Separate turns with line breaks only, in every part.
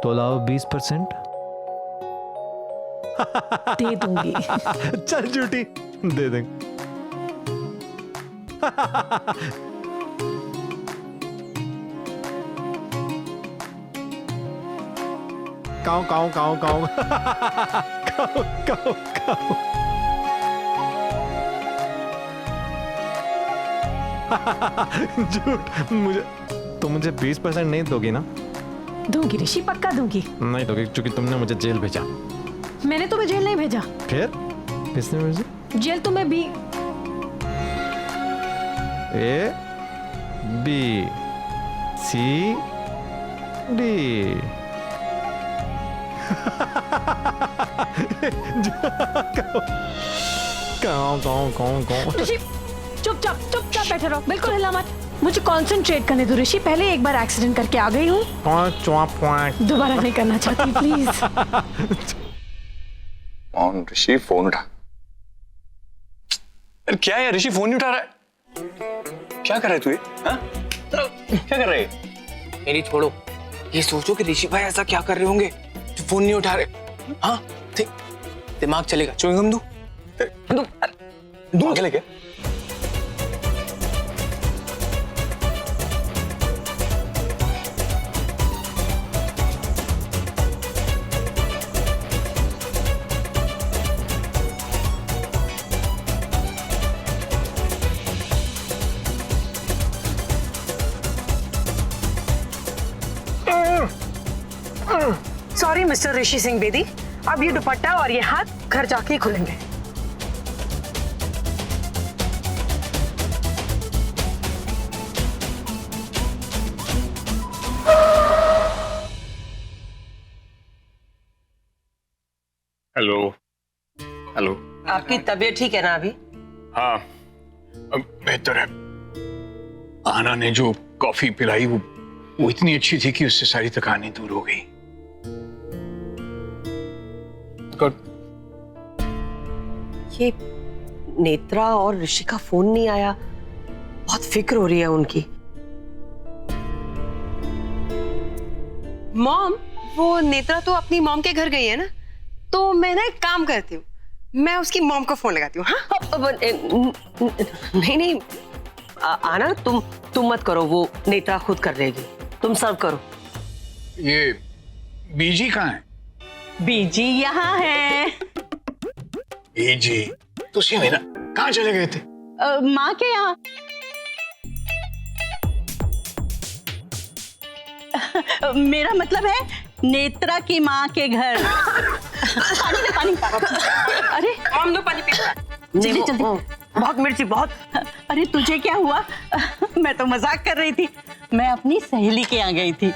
तो लाओ 20%।
दे दूंगी।
चल झूठी, दे देंगे। काऊ काऊ काऊ काऊ काऊ काऊ काऊ। झूठ, मुझे 20% नहीं दोगी ना?
दूंगी ऋषि, पक्का दूंगी।
नहीं दोगी क्योंकि तुमने मुझे जेल भेजा।
मैंने तुम्हें जेल नहीं भेजा।
फिर किसने भेजा?
जेल तुम्हें भी।
A B C D.
ऋषि चुपचाप बैठे रहो, बिल्कुल हिला मत। मुझे कंसंट्रेट करने दो ऋषि, पहले एक बार एक्सीडेंट करके आ गई हूँ, दोबारा नहीं करना चाहती प्लीज।
कौन? ऋषि फोन उठा। अरे क्या है ऋषि, फोन नहीं उठा रहा है? क्या कर रहे तू? क्या कर रहे?
मेरी छोड़ो, ये सोचो कि ऋषि भाई ऐसा क्या कर रहे होंगे जो फोन नहीं उठा रहे। हाँ दिमाग चलेगा। च्युइंगम दूं?
दूं अकेले क्या?
सॉरी मिस्टर ऋषि सिंह बेदी, अब ये दुपट्टा और ये हाथ घर जाके ही खुलेंगे।
Hello hello.
आपकी तबीयत ठीक है ना अभी?
हाँ अब बेहतर है। आना ने जो कॉफी पिलाई वो इतनी अच्छी थी कि उससे सारी थकानी दूर हो गई।
ये नेत्रा और ऋषि का फोन नहीं आया, बहुत फिक्र हो रही है उनकी। मॉम, वो नेत्रा तो अपनी मॉम के घर गई है ना, तो मैं ना एक काम करती हूँ, मैं उसकी मॉम को फोन लगाती हूँ। हाँ नहीं आना तुम मत करो, वो नेत्रा खुद कर लेगी, तुम सर्व करो।
ये बीजी कहाँ है?
बीजी यहाँ है।
बीजी तुसी मेरा कहाँ चले गए थे?
माँ के यहाँ।
मेरा मतलब है नेत्रा की माँ के घर। पानी। अरे
मॉम दो पानी पी।
जल्दी।
बहुत मिर्ची बहुत।
अरे तुझे क्या हुआ? मैं तो मजाक कर रही थी, मैं अपनी सहेली के यहाँ गई थी।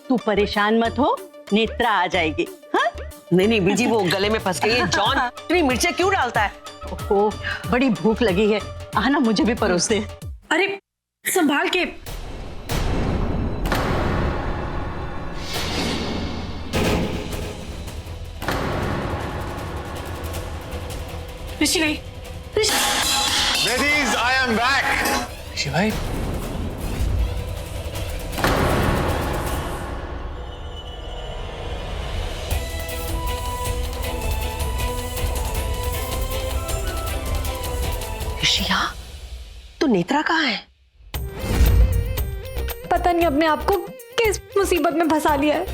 तू परेशान मत हो, नेत्रा आ जाएगी। हाँ?
नहीं बीजी, वो गले में फंस गई है। जॉन इतनी मिर्चें क्यों डालता है?
ओहो, बड़ी भूख लगी है, आना मुझे भी परोस दे।
अरे संभाल के। ऋषि नहीं,
Ladies, I am back. ऋषि भाई
ऋषिया, तो नेत्रा कहाँ है?
पता नहीं अपने आप को किस मुसीबत में फंसा लिया है।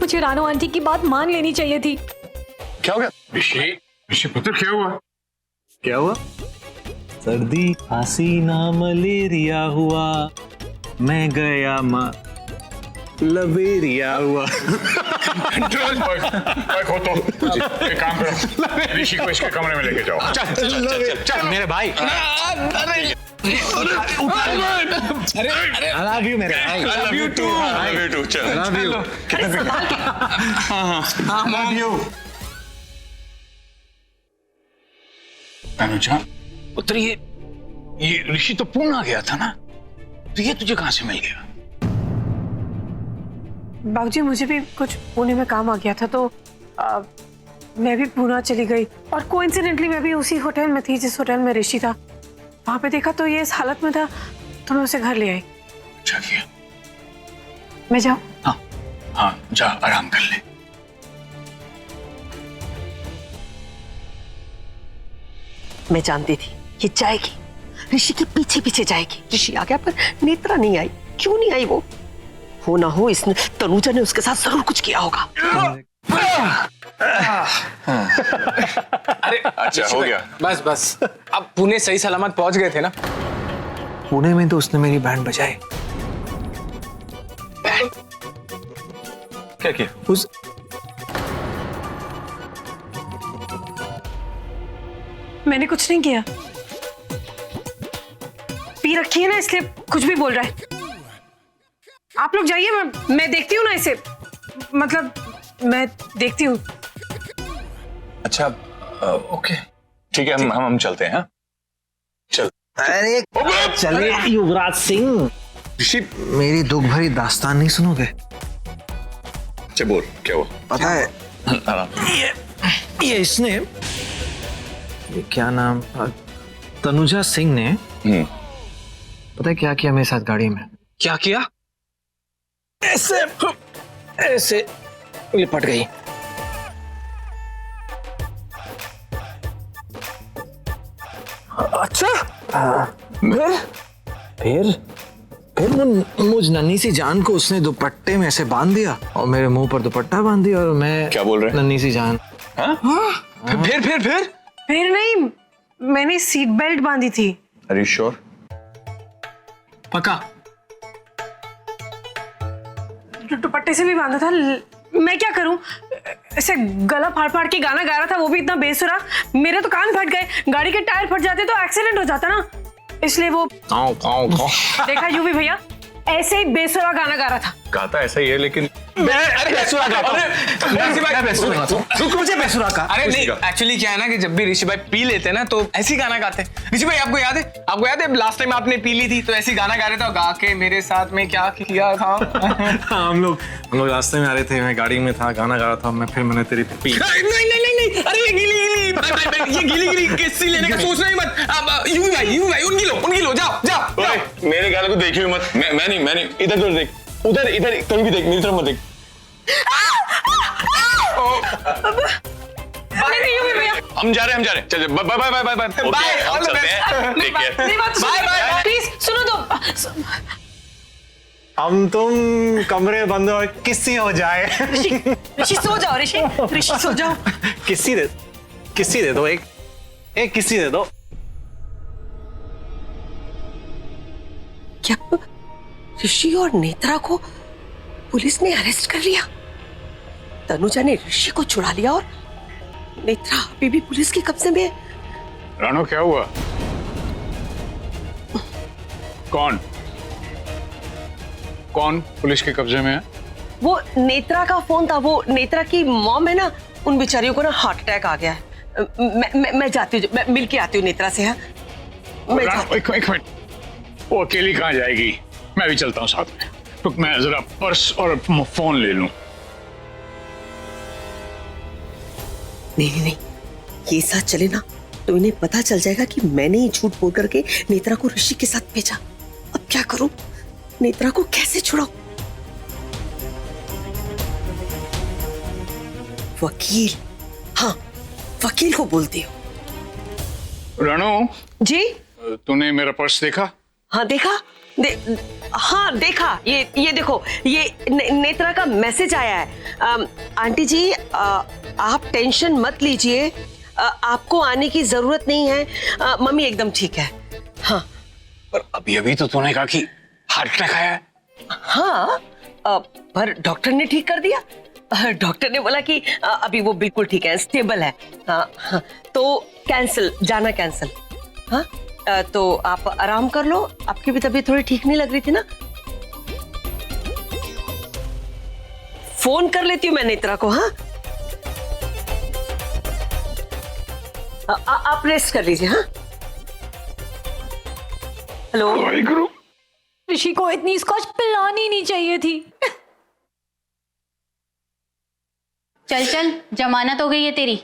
मुझे रानो आंटी की बात मान लेनी चाहिए थी।
क्या हो गया? ऋषि पुत्र क्या हुआ?
क्या हुआ? सर्दी खांसी ना मलेरिया हुआ, मैं गया लबेरिया हुआ।
कंट्रोल हो तो एक काम करो, ऋषि को इसके कमरे में लेके जाओ। चल मेरे भाई।
I love you मेरे भाई।
I love you too। I love you too। चल।
I love you।
हाँ love you। अनुजा, पुत्र ये ऋषि तो पुणे आ गया था ना, तो ये तुझे कहाँ से मिल गया?
बाबूजी, मुझे भी कुछ पुणे में काम आ गया था, तो मैं भी पुणे चली गई, और कोइंसिडेंटली मैं भी उसी होटल में थी जिस होटल में ऋषि था। वहां पे देखा तो ये इस हालत में था, तो मैं उसे घर ले आई।
अच्छा किया।
मैं जाऊं?
हाँ हाँ, जा आराम कर ले।
मैं जानती थी ये जाएगी, ऋषि के पीछे पीछे जाएगी। ऋषि आ गया पर नेत्रा नहीं आई। क्यों नहीं आई वो? हो ना हो इसने, तनुजा ने उसके साथ जरूर कुछ किया होगा।
अरे
अच्छा हो गया।
बस बस, अब पुणे सही सलामत पहुंच गए थे ना।
पुणे में तो उसने मेरी बैंड बजाई।
क्या किया?
उस
मैंने कुछ नहीं किया। पी रखी है ना, इसलिए कुछ भी बोल रहा है। आप लोग जाइए, मैं देखती हूँ ना इसे। मतलब मैं देखती हूँ।
अच्छा ओके ठीक है, हम चलते हैं। हाँ चल।
अरे चले युवराज सिंह,
ऋषि
मेरी दुख भरी दास्तान नहीं सुनोगे?
अच्छा बोल, क्या हुआ?
पता है
आराम।
ये इसने, ये क्या नाम, तनुजा सिंह ने पता है क्या किया मेरे साथ गाड़ी में?
क्या किया?
ऐसे ऐसे लिपट गई। अच्छा फिर मुझ नन्ही सी जान को उसने दुपट्टे में ऐसे बांध दिया और मेरे मुंह पर दुपट्टा बांध दिया। और मैं
क्या बोल रहे हैं?
नन्ही सी जान।
फिर नहीं, मैंने सीट बेल्ट बांधी थी।
Are you sure?
पक्का?
दुपट्टे से भी बांधा था। मैं क्या करूं, ऐसे गला फाड़ फाड़ के गाना गा रहा था, वो भी इतना बेसुरा। मेरे तो कान फट गए। गाड़ी के टायर फट जाते तो एक्सीडेंट हो जाता ना, इसलिए वो देखा यूं भी भैया ऐसे ही बेसुरा गाना गा रहा था।
गाता ऐसा ही है लेकिन
मुझे बेसुरा का। अरे नहीं,
का।
एक्चुअली क्या है ना कि जब भी ऋषि भाई पी लेते हैं ना तो ऐसी गाना गाते हैं। ऋषि भाई आपको याद है? आपको याद है लास्ट टाइम आपने पी ली थी तो ऐसी गाना गा रहे थे और गा के मेरे साथ में क्या किया था?
हम लोग रास्ते में आ रहे थे, मैं गाड़ी में था, गाना गा रहा था मैं, फिर मैंने तेरी पी।
नहीं, अरे ये गीली किस्सी लेने का सोचना ही मत। अब यूं भाई उनकी लो, जाओ।
मेरे गाने को देखियो मत। मैं नहीं, इधर देख, इधर कहीं भी देख, मेरी तरफ मत देख। हम जा रहे हैं। चल bye, all the best, take care,
bye.
Please सुनो तो।
हम तुम कमरे बंद और किस्सी हो जाए।
ऋषि सो जाओ, ऋषि सो जाओ।
किस्सी दे दो, एक किस्सी दे दो।
क्या ऋषि और नेत्रा को पुलिस ने अरेस्ट कर लिया? तनुजा ने ऋषि को छुड़ा लिया और नेत्रा अभी भी पुलिस के कब्जे में है।
रानो क्या हुआ? कौन पुलिस के कब्जे में है?
वो नेत्रा का फोन था। वो नेत्रा की मॉम है ना, उन बेचारियों को ना हार्ट अटैक आ गया है। मैं जाती हूँ, मैं मिल के आती हूँ नेत्रा से। हाँ
रानो एक मिनट, वो अकेली कहाँ जाएगी? मैं भी चलता हूँ साथ में। तो मैं जरा पर्स और फोन ले लूं।
नहीं, ये साथ चले ना तो इन्हें पता चल जाएगा कि मैंने ही झूठ बोल करके नेत्रा को ऋषि के साथ भेजा। अब क्या करूं? नेत्रा को कैसे छुड़ाऊं? वकील, हाँ वकील को बोलती हूँ।
रानो
जी?
तूने मेरा पर्स देखा?
हाँ देखा, हाँ देखा। ये देखो, ये नेत्रा का मैसेज आया है। आंटी जी आप टेंशन मत लीजिए, आपको आने की जरूरत नहीं है। मम्मी एकदम ठीक है। हाँ
पर अभी तो तूने कहा कि हार्ट अटैक आया है।
हाँ पर डॉक्टर ने ठीक कर दिया। डॉक्टर ने बोला कि अभी वो बिल्कुल ठीक है, स्टेबल है। हाँ, तो जाना कैंसिल। हाँ तो आप आराम कर लो, आपकी भी तबीयत थोड़ी ठीक नहीं लग रही थी ना। फोन कर लेती हूँ मैं नेत्रा को। हाँ आप रेस्ट कर लीजिए। हाँ हेलो।
ऋषि को इतनी स्कॉच पिलानी नहीं चाहिए थी।
चल जमानत हो गई है तेरी।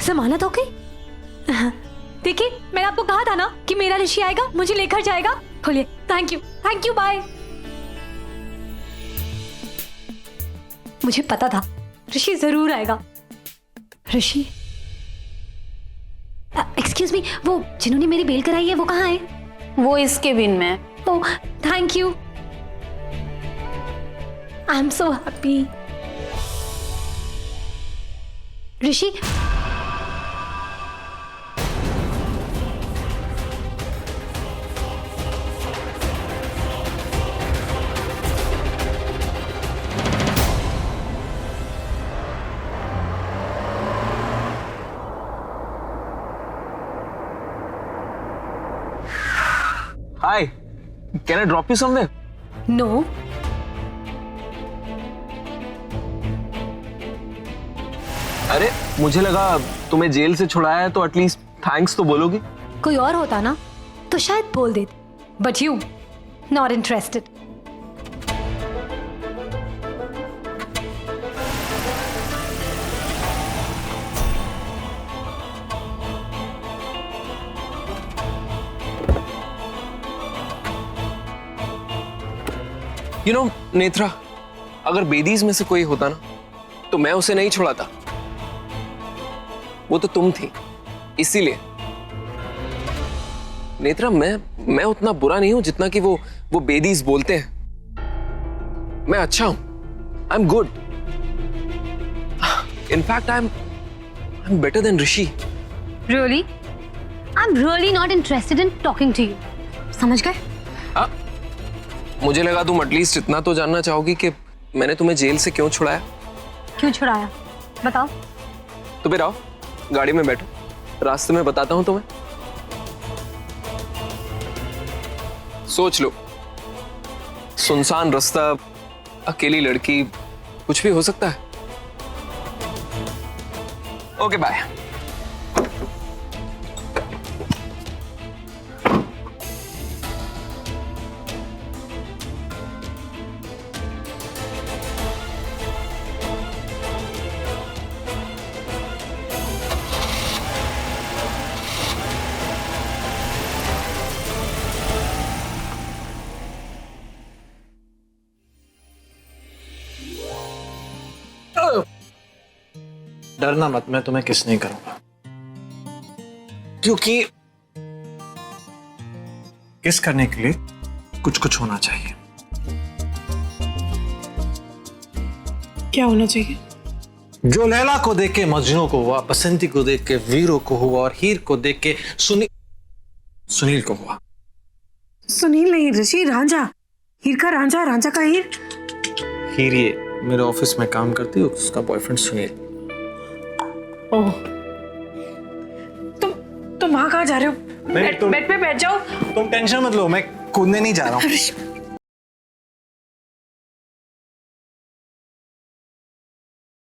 जमानत हो गई? देखिए मैंने आपको कहा था ना कि मेरा ऋषि आएगा, मुझे लेकर जाएगा। खोलिए। Thank you bye.
मुझे पता था ऋषि जरूर आएगा। ऋषि, एक्सक्यूज मी, वो जिन्होंने मेरी बेल कराई है वो कहाँ है?
वो इस केबिन में है।
Oh thank you, I am so happy. Rishi,
Hi, can I drop you somewhere?
No.
अरे मुझे लगा तुम्हें जेल से छुड़ाया है तो एटलीस्ट थैंक्स तो बोलोगी।
कोई और होता ना तो शायद बोल देते, but you not interested.
You know, Netra, अगर बेदीज में से कोई होता ना तो मैं उसे नहीं छुड़ाता। वो तो तुम थी, इसीलिए। नेत्रा, मैं उतना बुरा नहीं हूं जितना कि वो बेदीज बोलते हैं। मैं अच्छा हूं, I am good. In fact I am better than Rishi.
Really? I am really not interested in talking to you. समझ गए?
मुझे लगा तुम एटलीस्ट इतना तो जानना चाहोगी कि मैंने तुम्हें जेल से क्यों छुड़ाया।
क्यों छुड़ाया बताओ।
तो फिर आओ, गाड़ी में बैठो, रास्ते में बताता हूं तुम्हें। सोच लो, सुनसान रास्ता, अकेली लड़की, कुछ भी हो सकता है। Okay bye.
डरना मत, मैं तुम्हें किस नहीं करूंगा, क्योंकि किस करने के लिए कुछ कुछ होना चाहिए।
क्या होना चाहिए?
जो लैला को देख के मजनू को हुआ, बसंती को देख के वीरों को हुआ, और हीर को देख के सुनील को हुआ।
सुनील नहीं ऋषि, रांझा। हीर का रांझा, रांझा का हीर।
हीर ये मेरे ऑफिस में काम करती है, उसका बॉयफ्रेंड सुनील।
ओह, तुम वहां कहाँ जा रहे हो? बेड पे बैठ जाओ।
तुम टेंशन मत लो, मैं कूदने नहीं जा रहा हूँ।